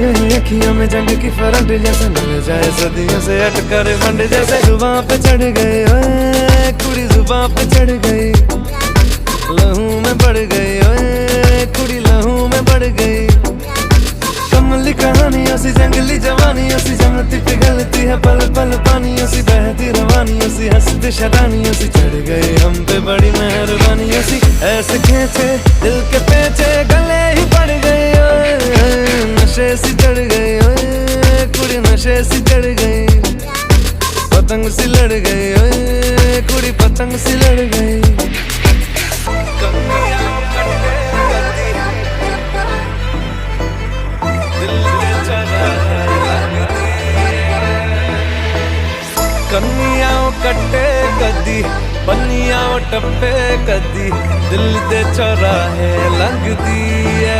अखियों में जंग की फरंट जैसे मिल जाए सदियों से अटका रे फंड जैसे जुबां पे चढ़ गए ओए कुड़ी जुबां पे चढ़ गई लहू में बढ़ गई ओए कुड़ी लहू में बढ़ गई कमली कहानियों सी जंगली जवानियों सी जमती पिघलती है पल पल पानियों सी बहती रवानियों सी हंसती शरानियों सी चढ़ गई हम पे बड़ी मेहरबानियों सी ऐसे खींचे दिल के पेचे गले ही पड़ गई ओए नशे सी चढ़ गई ओए कुड़ी नशे सी चढ़ गई पतंग सी लड़ गई ओए कुड़ी पतंग सी लड़ गई कन्नियां कट्टे कदी बन्नियां टप्पे कदी दिल दे चौराहे लंघदी है।